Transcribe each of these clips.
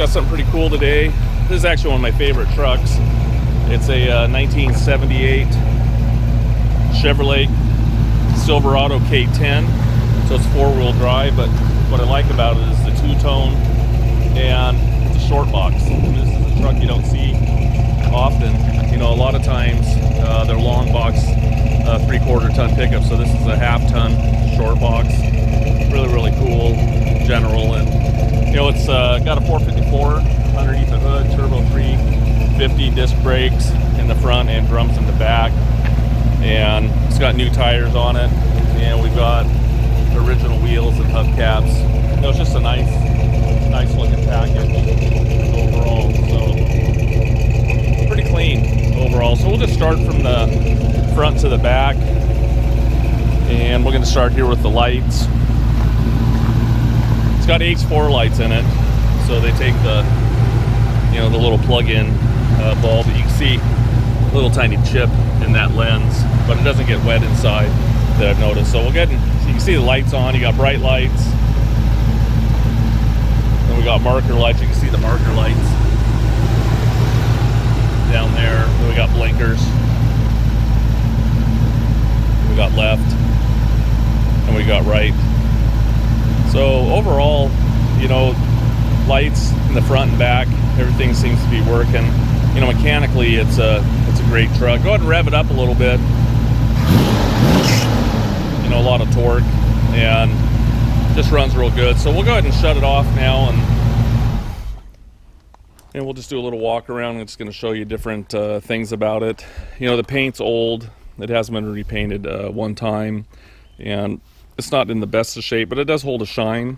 got something pretty cool today. This is actually one of my favorite trucks. It's a 1978 Chevrolet Silverado K10. So it's 4-wheel drive, but what I like about it is the two-tone, and it's a short box. This is a truck you don't see often. You know, a lot of times they're long box 3/4 ton pickups. So this is a half-ton short box. Really cool, general, and you know it's got a 454 underneath the hood, turbo 350, disc brakes in the front and drums in the back, and it's got new tires on it, and we've got original wheels and hubcaps. You know, it's just a nice looking package overall. So pretty clean overall. So we'll just start from the front to the back, and we're going to start here with the lights. It's got H4 lights in it, so they take the, you know, the little plug-in bulb. You can see a little tiny chip in that lens, but it doesn't get wet inside that I've noticed. So we'll get in, so you can see the lights on. You got bright lights, then we got marker lights. You can see the marker lights down there. Then we got blinkers. We got left, and we got right. So overall, you know, lights in the front and back, everything seems to be working. You know, mechanically, it's a great truck. Go ahead and rev it up a little bit. You know, a lot of torque, and just runs real good. So we'll go ahead and shut it off now, and we'll just do a little walk around. I'm just going to show you different things about it. You know, the paint's old. It hasn't been repainted one time, and it's not in the best of shape, but it does hold a shine,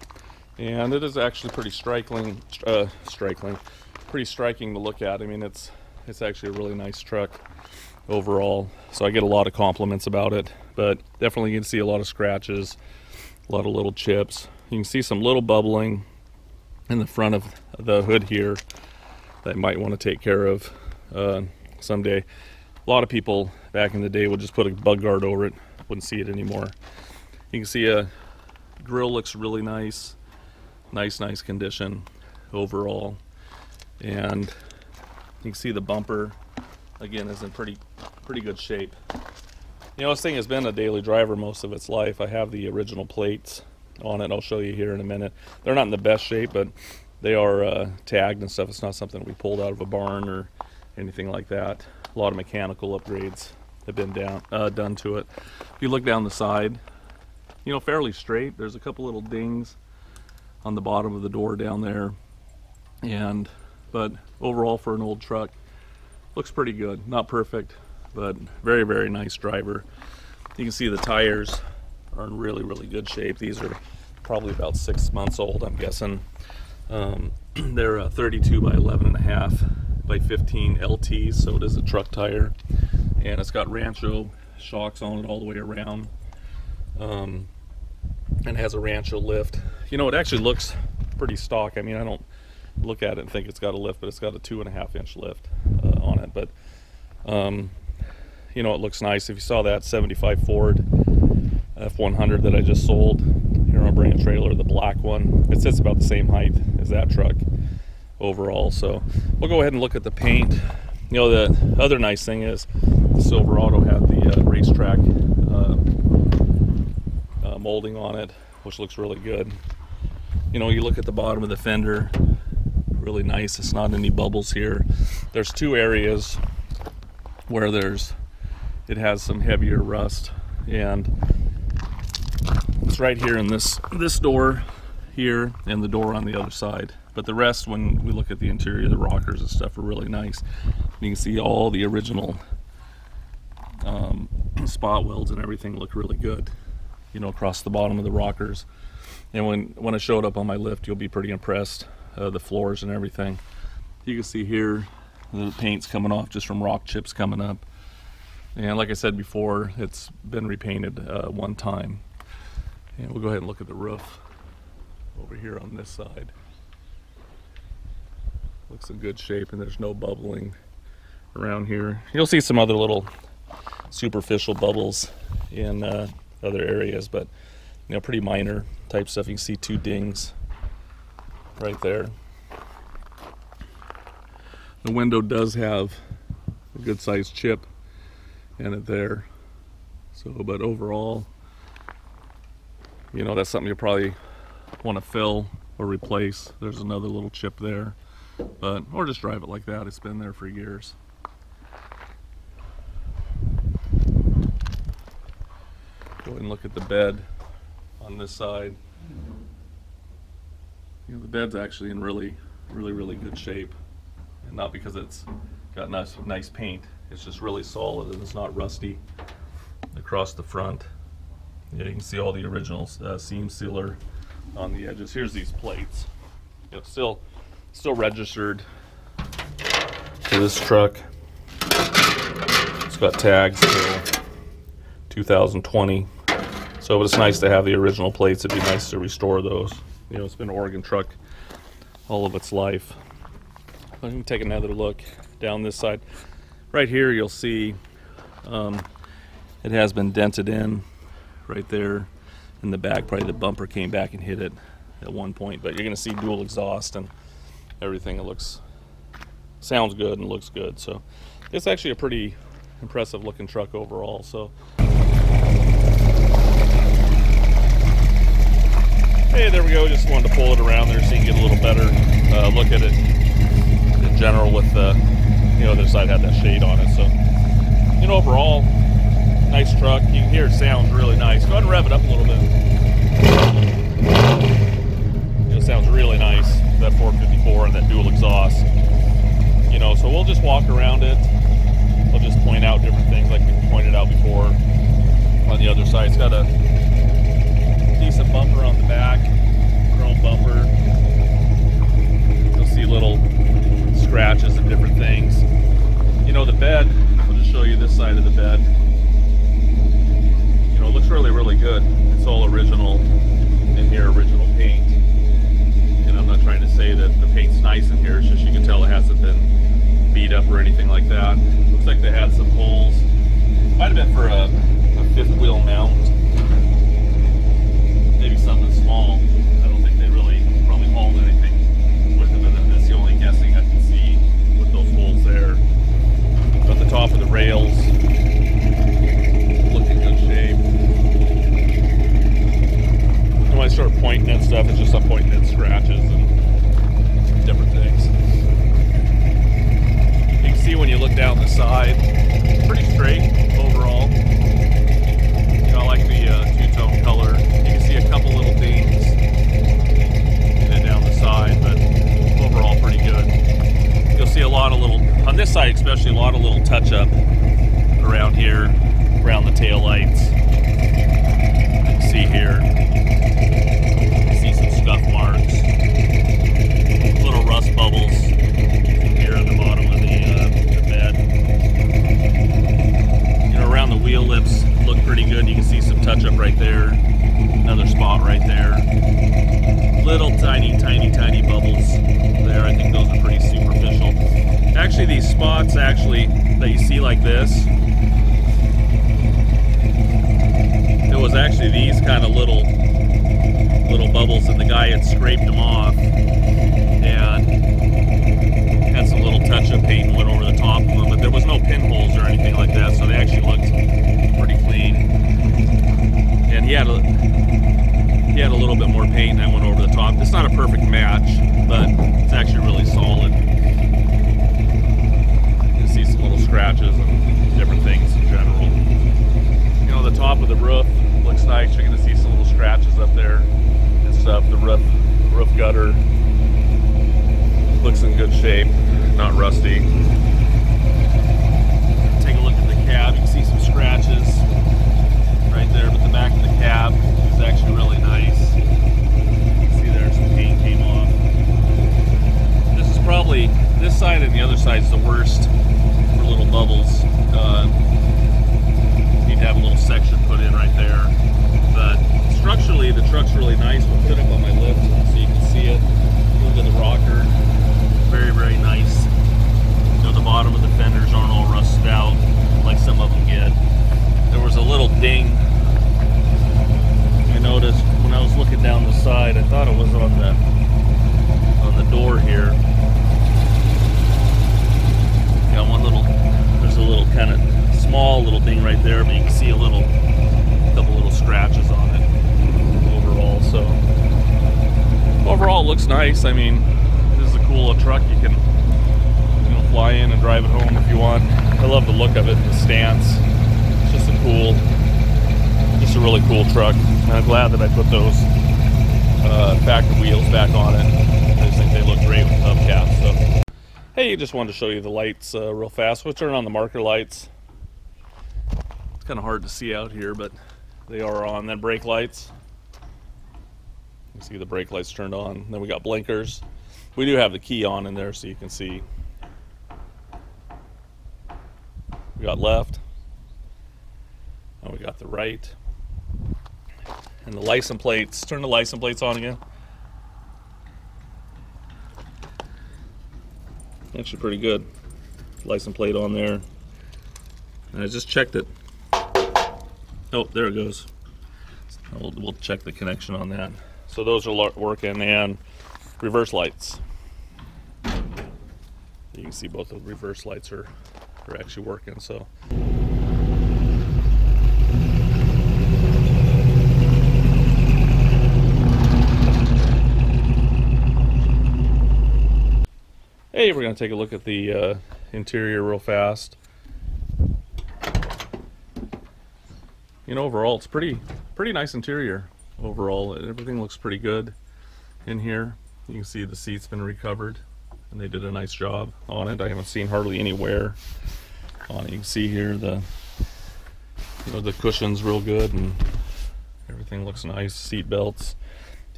and it is actually pretty striking to look at. I mean, it's actually a really nice truck overall. So I get a lot of compliments about it, but definitely you can see a lot of scratches, a lot of little chips. You can see some little bubbling in the front of the hood here that you might want to take care of someday. A lot of people back in the day would just put a bug guard over it, wouldn't see it anymore. You can see a grill looks really nice condition overall, and you can see the bumper again is in pretty good shape. You know, this thing has been a daily driver most of its life. I have the original plates on it. I'll show you here in a minute. They're not in the best shape, but they are tagged and stuff. It's not something we pulled out of a barn or anything like that. A lot of mechanical upgrades have been done to it. If you look down the side, you know, fairly straight. There's a couple little dings on the bottom of the door down there, but overall for an old truck, looks pretty good. Not perfect, but very nice driver. You can see the tires are in really good shape. These are probably about 6 months old, I'm guessing. They're 32 by 11.5 by 15 LTs, so it is a truck tire, and it's got Rancho shocks on it all the way around. And has a Rancho lift. You know, it actually looks pretty stock. I mean, I don't look at it and think it's got a lift, but it's got a 2.5-inch lift on it. But you know, it looks nice. If you saw that 75 Ford F100 that I just sold here on Bring a Trailer, the black one, it sits about the same height as that truck overall. So we'll go ahead and look at the paint. You know, the other nice thing is the Silverado had the racetrack molding on it, which looks really good. You know, you look at the bottom of the fender, really nice. It's not any bubbles here. There's two areas where it has some heavier rust, and it's right here in this door here and the door on the other side. But the rest, when we look at the interior, the rockers and stuff are really nice. You can see all the original spot welds and everything look really good, you know, across the bottom of the rockers. And when I show it up on my lift, you'll be pretty impressed. The floors and everything. You can see here the paint's coming off just from rock chips coming up. And like I said before, it's been repainted one time. And we'll go ahead and look at the roof over here on this side. Looks in good shape, and there's no bubbling around here. You'll see some other little superficial bubbles in other areas, but you know, pretty minor type stuff. You can see two dings right there. The window does have a good sized chip in it there. So, but overall, you know, that's something you probably want to fill or replace. There's another little chip there, but or just drive it like that. It's been there for years. Go ahead and look at the bed on this side. You know, the bed's actually in really good shape, and not because it's got nice paint. It's just really solid and it's not rusty across the front. Yeah, you can see all the original seam sealer on the edges. Here's these plates. You know, still registered to this truck. It's got tags till 2020. So it's nice to have the original plates. It'd be nice to restore those. You know, it's been an Oregon truck all of its life. Let me take another look down this side. Right here you'll see it has been dented in right there in the back. Probably the bumper came back and hit it at one point, but you're going to see dual exhaust and everything. It sounds good and looks good. So it's actually a pretty impressive looking truck overall. So hey, there we go. Just wanted to pull it around there so you can get a little better look at it in general with the, you know, the other side had that shade on it. So, you know, overall, nice truck. You can hear it sounds really nice. Go ahead and rev it up a little bit. It sounds really nice, that 454 and that dual exhaust. You know, so we'll just walk around it. We'll just point out different things like we pointed out before on the other side. It's got a decent bumper on the back, chrome bumper. You'll see little scratches and different things. You know, the bed, I'll just show you this side of the bed. You know, it looks really good. It's all original in here, original paint. And I'm not trying to say that the paint's nice in here, it's just you can tell it hasn't been beat up or anything like that. Looks like they had some holes. Might have been for a fifth wheel mount. Maybe something small. I don't think they really probably hauled anything with them, and that's the only guessing I can see with those holes there. But the top of the rails look in good shape. And when I start pointing at stuff, it's just I'm pointing at scratches and different things. You can see when you look down the side, it's pretty straight overall. You know, I like the two-tone color. You can see a couple little dings in it down the side, but overall pretty good. You'll see a lot of little, on this side especially, a lot of little touch-up around here, around the tail lights. You can see here, you see some scuff marks, little rust bubbles here at the bottom of the bed. You know, around the wheel lips look pretty good. You can see some touch-up right there. Another spot right there. Little tiny bubbles there. I think those are pretty superficial. Actually, these spots that you see like this, it was actually these kind of little bubbles, and the guy had scraped them off and had some little touch-up paint and went over the top of them, but there was no pinholes or anything like that, so they actually looked pretty clean. And he had a little bit more paint, and I went over the top. It's not a perfect match, but it's actually really solid. You can see some little scratches and different things in general. You know, the top of the roof looks nice. You're going to see some little scratches up there and stuff. The roof gutter looks in good shape, not rusty. Take a look at the cab. You can see some scratches right there, but the back of the cab is actually really nice. You can see there some paint came off. This is probably, this side and the other side is the worst for little bubbles. Need to have a little section put in right there. But structurally, the truck's really nice. We'll put it up on my lift so you can see it. Look at the rocker. Very nice. You know, the bottom of the fenders aren't all rusted out like some of them get. There was a little ding I noticed when I was looking down the side. I thought it was on the door here. Got one little, there's a little kind of small little thing right there, but you can see a couple little scratches on it overall. So overall it looks nice. I mean, this is a cool little truck. You can, you know, fly in and drive it home if you want. I love the look of it, the stance. It's just a really cool truck. And I'm glad that I put those factory wheels back on it. I just think they look great with hubcaps. So, hey, just wanted to show you the lights real fast. We'll turn on the marker lights. It's kind of hard to see out here, but they are on. Then brake lights. You can see the brake lights turned on. Then we got blinkers. We do have the key on in there, so you can see. We got left. And we got the right. And the license plates. Turn the license plates on again. Actually pretty good. License plate on there. And I just checked it. Oh, there it goes. We'll check the connection on that. So those are working, and reverse lights. You can see both the reverse lights are actually working. So. Hey, we're going to take a look at the interior real fast. You know, overall, it's pretty nice interior. Overall, everything looks pretty good in here. You can see the seat's been recovered, and they did a nice job on it. I haven't seen hardly any wear on it. You can see here the cushion's real good, and everything looks nice. Seat belts.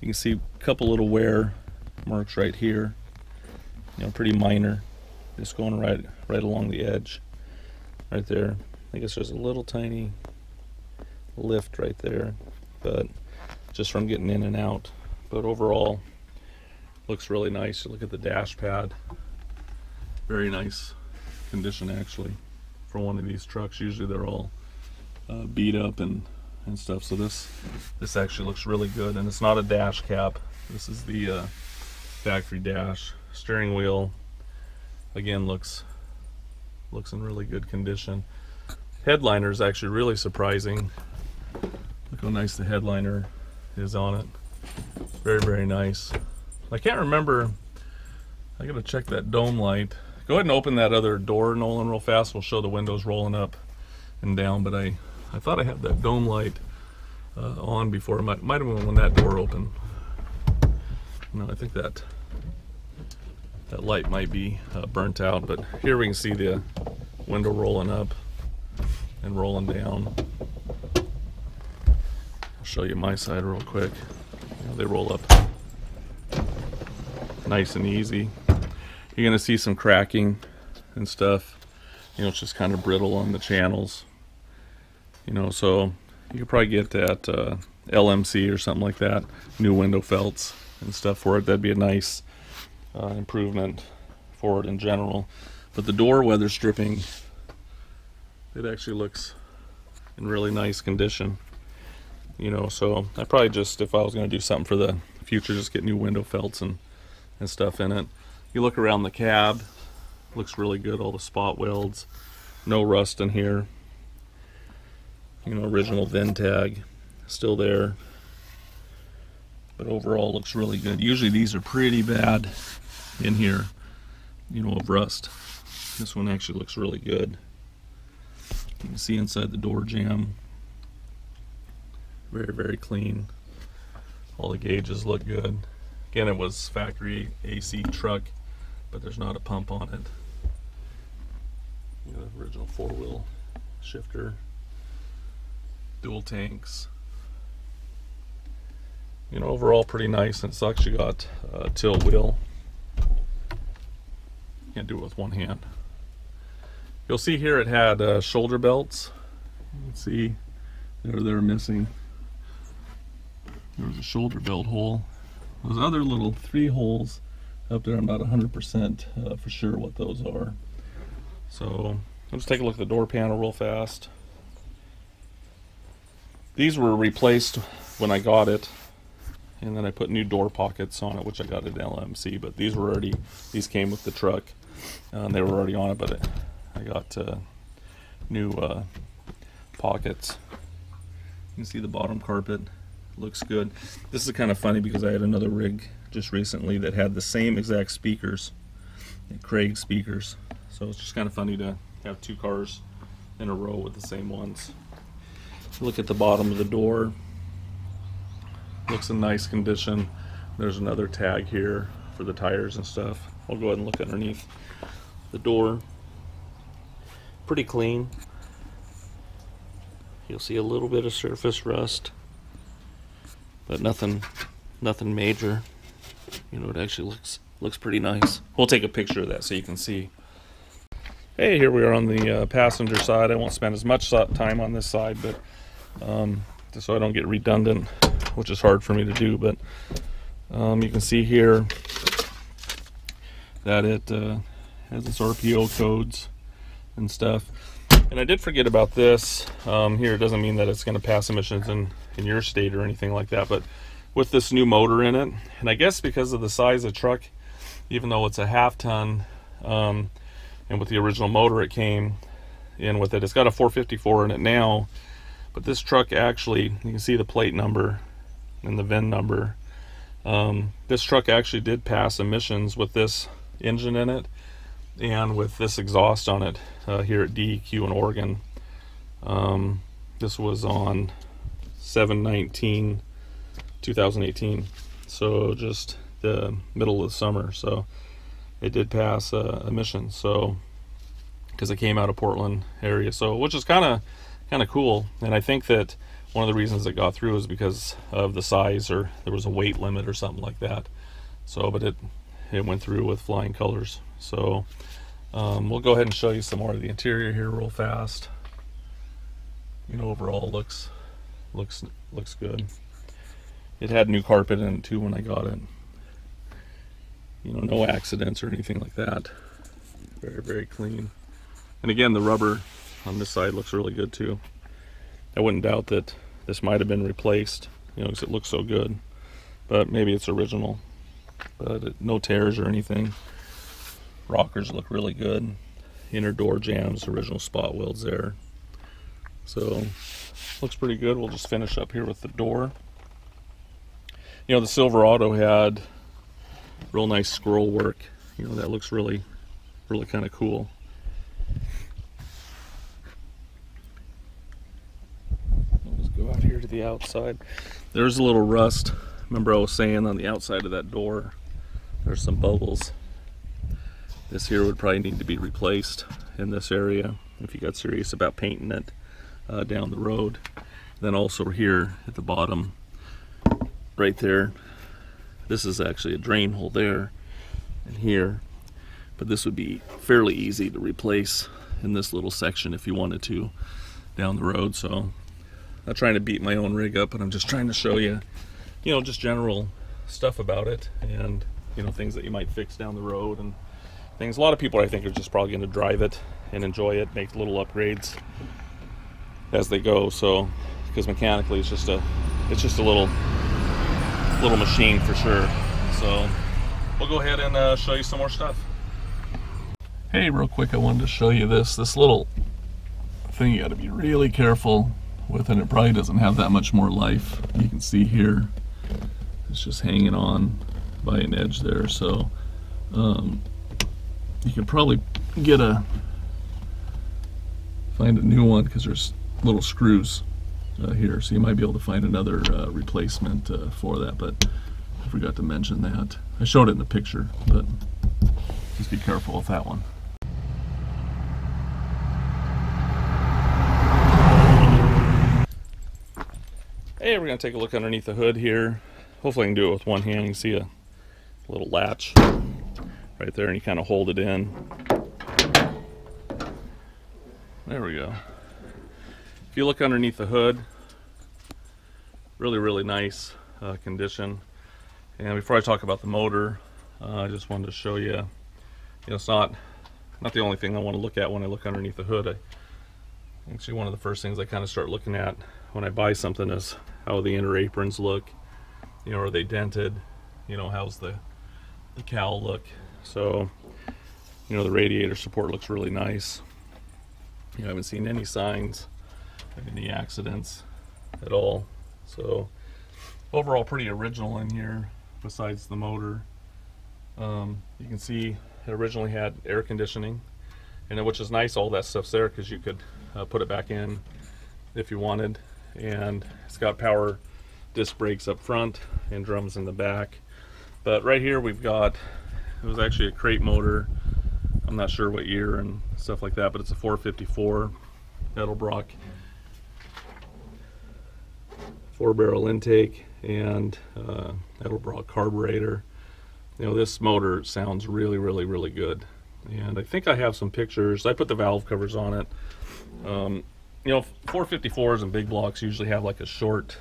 You can see a couple little wear marks right here. You know, pretty minor, just going right along the edge, right there. I guess there's a little tiny lift right there, but just from getting in and out. But overall, looks really nice. You look at the dash pad, very nice condition actually for one of these trucks. Usually they're all beat up and stuff. So this actually looks really good, and it's not a dash cap. This is the factory dash. Steering wheel again looks in really good condition. Headliner is actually really surprising. Look how nice the headliner is on it. Very nice. I can't remember. I gotta check that dome light. Go ahead and open that other door, Nolan, real fast. We'll show the windows rolling up and down. But I thought I had that dome light on before. It might have been when that door opened. No, I think that light might be burnt out, but here we can see the window rolling up and rolling down. I'll show you my side real quick. You know, they roll up nice and easy. You're gonna see some cracking and stuff. You know, it's just kind of brittle on the channels. You know, so you could probably get that LMC or something like that, new window felts and stuff for it. That'd be a nice improvement for it in general. But the door weather stripping, it actually looks in really nice condition. You know, so I probably just, if I was going to do something for the future, just get new window felts and stuff in it. You look around the cab, looks really good. All the spot welds, no rust in here. You know, original VIN tag still there. But overall looks really good. Usually these are pretty bad in here, you know, of rust. This one actually looks really good. You can see inside the door jamb, very clean. All the gauges look good. Again, it was factory AC truck, but there's not a pump on it. You know, original 4-wheel shifter, dual tanks. You know, overall pretty nice, and it's actually got a tilt wheel. Can't do it with one hand. You'll see here it had shoulder belts. You can see they're missing. There was a shoulder belt hole. Those other little 3 holes up there, I'm not 100% for sure what those are. So let's take a look at the door panel real fast. These were replaced when I got it, and then I put new door pockets on it, which I got at LMC, but these came with the truck. They were already on it, but I got new pockets. You can see the bottom carpet looks good. This is kind of funny because I had another rig just recently that had the same exact speakers, Craig speakers. So it's just kind of funny to have two cars in a row with the same ones. Look at the bottom of the door. Looks in nice condition. There's another tag here for the tires and stuff. I'll go ahead and look underneath the door. Pretty clean. You'll see a little bit of surface rust, but nothing major. You know, it actually looks pretty nice. We'll take a picture of that so you can see. Hey, here we are on the passenger side. I won't spend as much time on this side, but just so I don't get redundant, which is hard for me to do. But you can see here that it has its RPO codes and stuff. And I did forget about this. Here, it doesn't mean that it's going to pass emissions in your state or anything like that, but with this new motor in it, and I guess because of the size of the truck, even though it's a half-ton, and with the original motor it came in with it, it's got a 454 in it now, but this truck actually, you can see the plate number and the VIN number. This truck actually did pass emissions with this engine in it and with this exhaust on it here at DEQ in Oregon. This was on 7/19/2018, so just the middle of the summer. So it did pass emissions, so because it came out of Portland area, so which is kind of cool. And I think that one of the reasons it got through is because of the size, or there was a weight limit or something like that. So, but it went through with flying colors. So we'll go ahead and show you some more of the interior here real fast. You know, overall looks good. It had new carpet in it too when I got it. You know, no accidents or anything like that. Very, very clean. And again, the rubber on this side looks really good too. I wouldn't doubt that this might have been replaced, you know, because it looks so good. But maybe it's original. But no tears or anything. Rockers look really good. Inner door jams, original spot welds there. So looks pretty good. We'll just finish up here with the door. You know, the Silverado had real nice scroll work. You know, that looks really kind of cool. Let's go out here to the outside. There's a little rust. Remember I was saying on the outside of that door, there's some bubbles. This here would probably need to be replaced in this area if you got serious about painting it down the road. Then also here at the bottom, right there, this is actually a drain hole there and here, but this would be fairly easy to replace in this little section if you wanted to down the road. So I'm not trying to beat my own rig up, but I'm just trying to show you, you know, just general stuff about it, and you know, things that you might fix down the road and things. A lot of people, I think, are just probably going to drive it and enjoy it, make little upgrades as they go. So because mechanically it's just a little machine for sure. So we'll go ahead and show you some more stuff. Hey, real quick, I wanted to show you this little thing you got to be really careful with, and it probably doesn't have that much more life. You can see here it's just hanging on by an edge there. So you can probably find a new one because there's little screws here, so you might be able to find another replacement for that, but I forgot to mention that. I showed it in the picture, but just be careful with that one. Hey, we're going to take a look underneath the hood here. Hopefully I can do it with one hand. You can see a little latch right there, and you kind of hold it in. There we go. If you look underneath the hood, really nice condition. And before I talk about the motor, I just wanted to show you, it's not the only thing I want to look at when I look underneath the hood. Actually, one of the first things I kind of start looking at when I buy something is how the inner aprons look. You know, are they dented? You know, how's the cowl look? So You know, the radiator support looks really nice. You know, I haven't seen any signs of any accidents at all. So overall pretty original in here, besides the motor. You can see it originally had air conditioning, and which is nice, all that stuff's there because you could put it back in if you wanted. And it's got power disc brakes up front and drums in the back. But right here we've got, it was actually a crate motor, I'm not sure what year and stuff like that, but it's a 454 Edelbrock 4-barrel intake and Edelbrock carburetor. You know, this motor sounds really, really, really good. And I think I have some pictures. I put the valve covers on it. You know, 454s and big blocks usually have like a short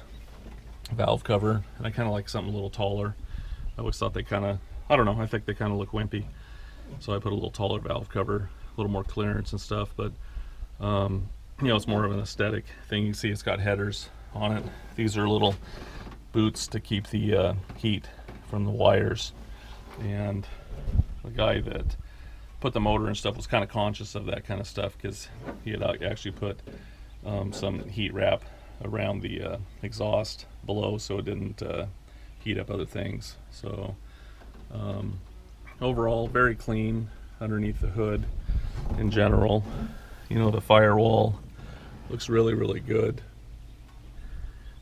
valve cover, and I kind of like something a little taller. I always thought they kind of, I don't know, I think they kind of look wimpy. So I put a little taller valve cover, a little more clearance and stuff, but you know, it's more of an aesthetic thing. You can see it's got headers on it. These are little boots to keep the heat from the wires. And the guy that put the motor and stuff was kind of conscious of that kind of stuff, because he had actually put some heat wrap around the exhaust below so it didn't heat up other things. So overall very clean underneath the hood in general. You know, the firewall looks really, really good.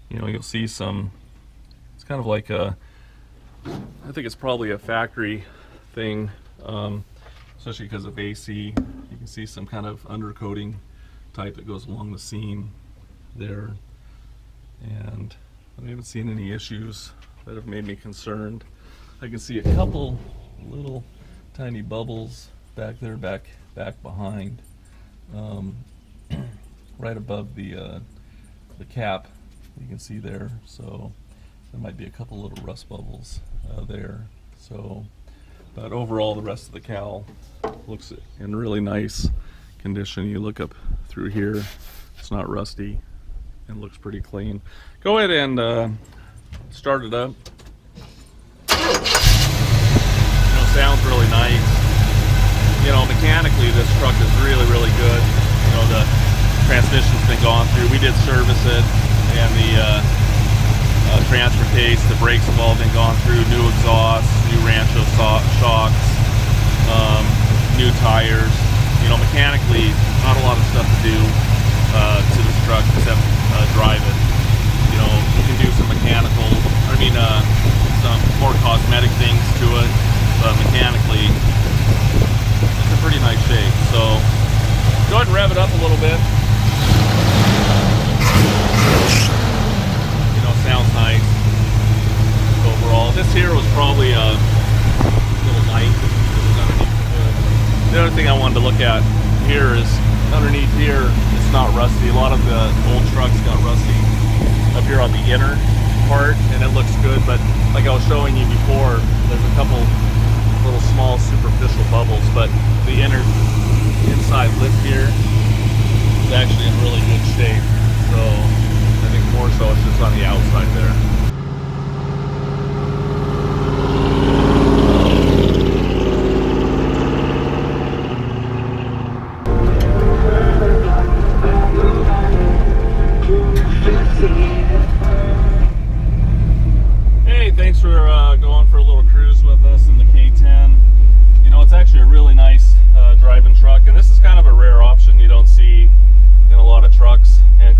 You know, you'll see some, it's kind of like a, I think it's probably a factory thing, especially because of AC. You can see some kind of undercoating type that goes along the seam there, and I haven't seen any issues that have made me concerned. I can see a couple little tiny bubbles back there, back behind, right above the cap. You can see there, so there might be a couple little rust bubbles there. So, but overall, the rest of the cowl looks in really nice condition. You look up through here, it's not rusty and looks pretty clean. Go ahead and start it up. You know, sounds really nice. You know, mechanically this truck is really, really good. You know, the transmission's been gone through. We did service it, and the transfer case, the brakes have all been gone through, new exhaust, new Rancho shocks, new tires. You know, mechanically, not a lot of stuff to do to this truck except drive it. You know, you can do some mechanical, some more cosmetic things to it, but mechanically, it's in pretty nice shape. So, go ahead and rev it up a little bit. You know, sounds nice overall. This here was probably a little light. The other thing I wanted to look at here is underneath here, it's not rusty. A lot of the old trucks got rusty up here on the inner part, and it looks good, but like I was showing you before, there's a couple little small superficial bubbles, but the inside lip here is actually in really good shape. So I think more so it's just on the outside there. Hey, thanks for going for a little cruise with us in the K10. You know, it's actually a really nice driving truck, and this is kind of a rare option you don't see in a lot of trucks. And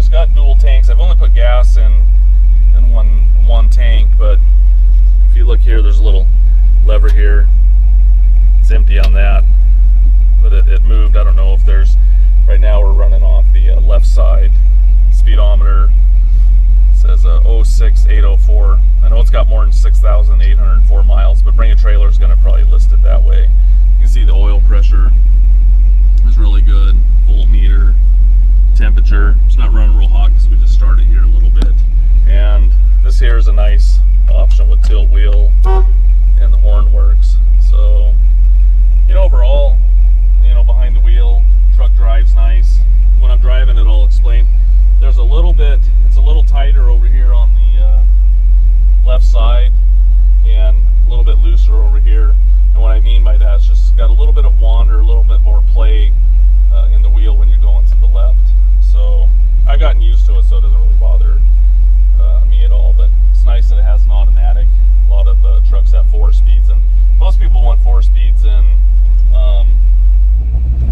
it's got dual tanks. I've only put gas in one tank, but if you look here, there's a little lever here. It's empty on that, but it moved. I don't know if there's, right now we're running off the left side. Speedometer says 06804. I know it's got more than 6,804 miles, but Bring a Trailer is going to probably list it that way. You can see the oil pressure is really good. Voltmeter, temperature. It's not running real hot because we just started here a little bit. And this here is a nice option with tilt wheel, and the horn works. So, you know, overall, you know, behind the wheel, truck drives nice. When I'm driving it, I'll explain. There's a little bit, it's a little tighter over here on the left side, and a little bit looser over here. And what I mean by that is just got a little bit of wander, a little bit more play in the wheel when you're going to the left. So I've gotten used to it, so it doesn't really bother me at all. But it's nice that it has an automatic. A lot of trucks have 4 speeds, and most people want 4 speeds in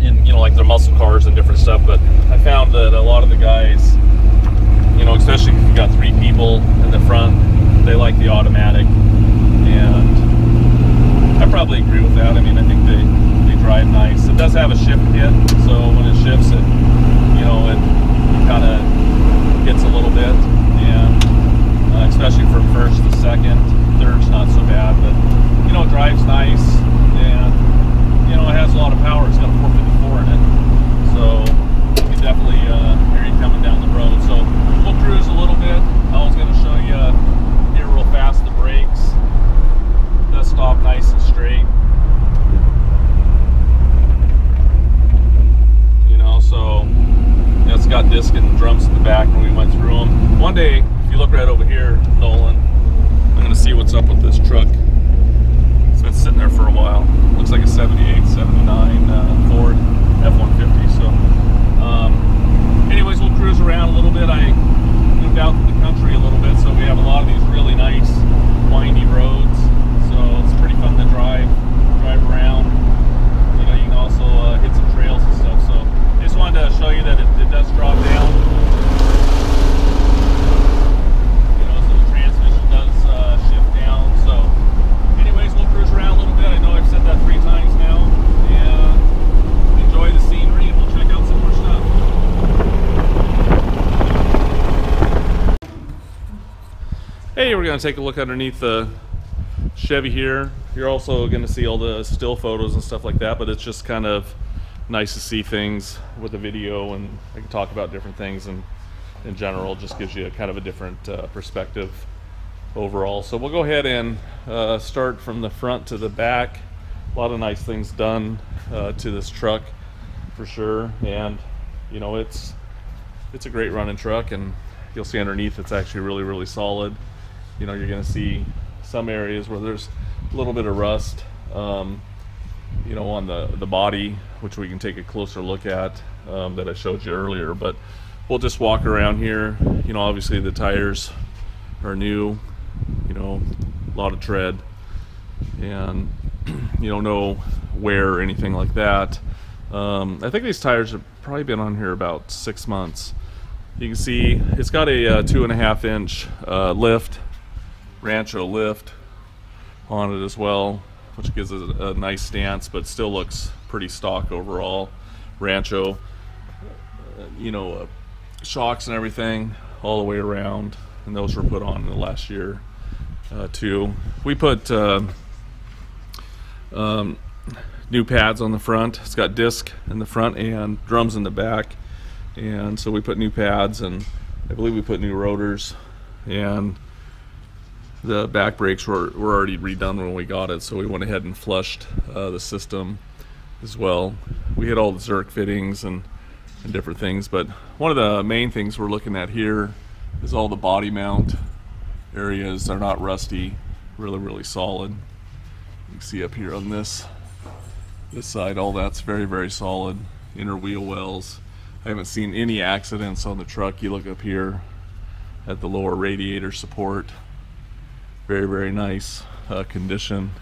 you know, like their muscle cars and different stuff. But I found that a lot of the guys, you know, especially if you've got 3 people in the front, they like the automatic, and I probably agree with that. I mean, I think they drive nice. It does have a shift kit, so when it shifts, it, you know, it kind of hits a little bit, and especially from first to second, third's not so bad, but you know, it drives nice, and you know, it has a lot of power. It's got a 454 in it, so you can definitely hear you coming down the road. So we'll cruise a little bit. I was going to show you here real fast the brakes. It does stop nice and straight. You know, so yeah, it's got disc and drums in the back when we went through them. One day, if you look right over here, Nolan, I'm going to see what's up with this truck. It's been sitting there for a while. Looks like a 78, 79 Ford F-150. So anyways, we'll cruise around a little bit. I moved out to the country a little bit, so we have a lot of these really nice windy roads. So it's pretty fun to drive around. You know, you can also hit some trails and stuff. So I just wanted to show you that it does drop down. You know, so the transmission does shift down. So anyways, we'll cruise around a little bit. I know I've said that 3 times now. And enjoy the scenery, and we'll check out some more stuff. Hey, we're going to take a look underneath the Chevy here. You're also going to see all the still photos and stuff like that, but it's just kind of nice to see things with the video, and I can talk about different things, and in general just gives you kind of a different perspective overall. So we'll go ahead and start from the front to the back. A lot of nice things done to this truck for sure, and you know, it's a great running truck, and you'll see underneath it's actually really solid. You know, you're going to see some areas where there's a little bit of rust, you know, on the body, which we can take a closer look at, that I showed you earlier. But we'll just walk around here. You know, obviously the tires are new, you know, a lot of tread, and you know, no wear or anything like that. I think these tires have probably been on here about 6 months. You can see it's got a 2.5-inch lift, Rancho lift on it as well, which gives it a nice stance, but still looks pretty stock overall. Rancho, you know, shocks and everything all the way around, and those were put on in the last year too. We put new pads on the front. It's got disc in the front and drums in the back, and so we put new pads, and I believe we put new rotors, and the back brakes were already redone when we got it, so we went ahead and flushed the system as well. We had all the Zerk fittings and different things, but one of the main things we're looking at here is all the body mount areas. They're not rusty, really solid. You can see up here on this side, all that's very solid. Inner wheel wells. I haven't seen any accidents on the truck. You look up here at the lower radiator support. Very nice condition.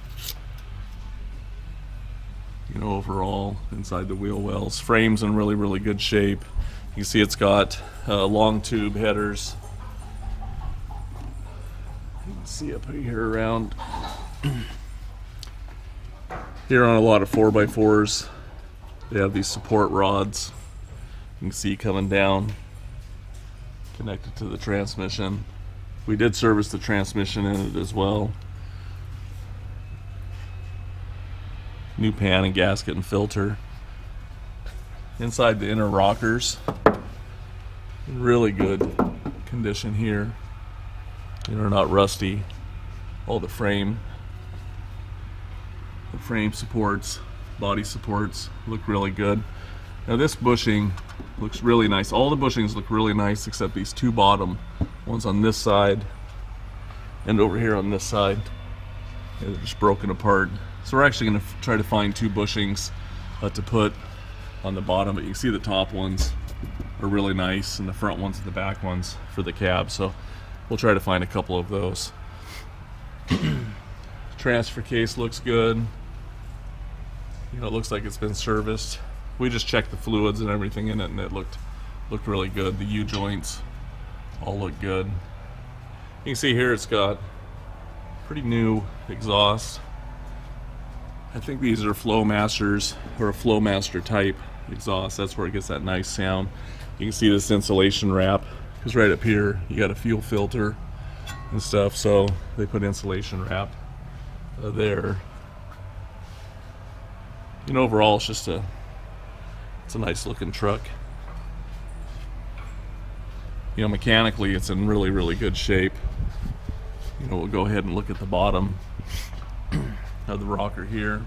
You know, overall inside the wheel wells. Frame's in really good shape. You can see it's got long tube headers. You can see up here around here on a lot of 4x4s. They have these support rods. You can see coming down, connected to the transmission. We did service the transmission in it as well. New pan and gasket and filter. Inside the inner rockers, in really good condition here. They're not rusty. All the frame supports, body supports look really good. Now this bushing looks really nice. All the bushings look really nice except these two bottom ones on this side and over here on this side. They're just broken apart. So we're actually going to try to find two bushings to put on the bottom, but you can see the top ones are really nice and the front ones and the back ones for the cab. So we'll try to find a couple of those. Transfer case looks good. You know, it looks like it's been serviced. We just checked the fluids and everything in it, and it looked really good. The U-joints all look good. You can see here it's got pretty new exhaust. I think these are Flowmasters or a Flowmaster type exhaust. That's where it gets that nice sound. You can see this insulation wrap, because right up here you got a fuel filter and stuff, so they put insulation wrap there. And overall it's a nice looking truck. You know, mechanically it's in really good shape. You know, we'll go ahead and look at the bottom of the rocker here.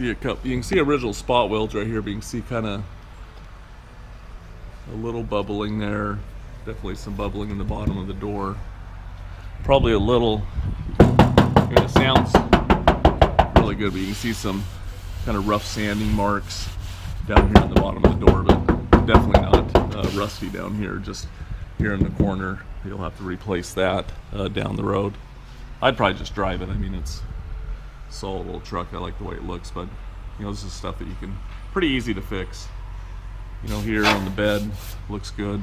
You can see original spot welds right here, but you can see kind of a little bubbling there. Definitely some bubbling in the bottom of the door. Probably a little, it sounds really good, but you can see some kind of rough sanding marks down here on the bottom of the door, but definitely not rusty down here, just here in the corner. You'll have to replace that down the road. I'd probably just drive it. I mean, it's a solid little truck. I like the way it looks, but you know, this is stuff that you can, pretty easy to fix. You know, here on the bed, looks good.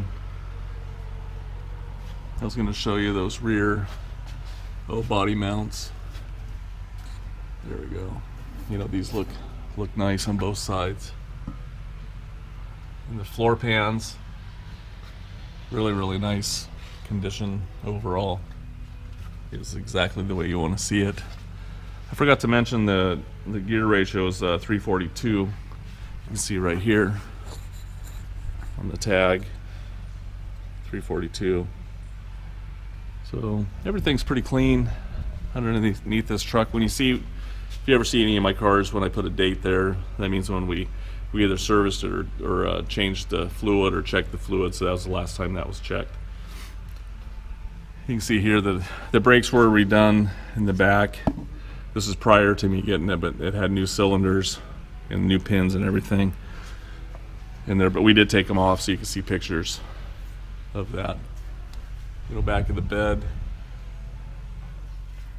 I was going to show you those rear body mounts. There we go. You know, these look nice on both sides. And the floor pans, really nice condition overall. It's exactly the way you want to see it. I forgot to mention the gear ratio is 342. You can see right here on the tag, 342. So everything's pretty clean underneath this truck. When if you ever see any of my cars, when I put a date there, that means when we either serviced it or changed the fluid or checked the fluid. So that was the last time that was checked. You can see here that the brakes were redone in the back. This is prior to me getting it, but it had new cylinders and new pins and everything in there. But we did take them off, so you can see pictures of that. You know, back of the bed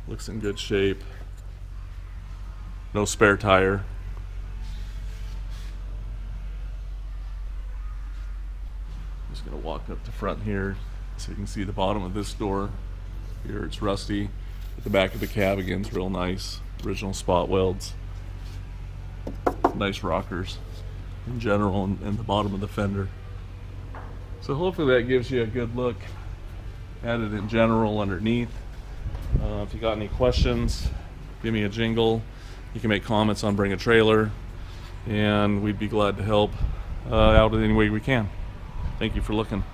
looks in good shape. No spare tire. Just gonna walk up to front here so you can see the bottom of this door. Here it's rusty. But the back of the cab again is real nice. Original spot welds. Nice rockers in general, and the bottom of the fender. So hopefully that gives you a good look at it in general underneath. If you got any questions, give me a jingle. You can make comments on Bring a Trailer, and we'd be glad to help out in any way we can. Thank you for looking.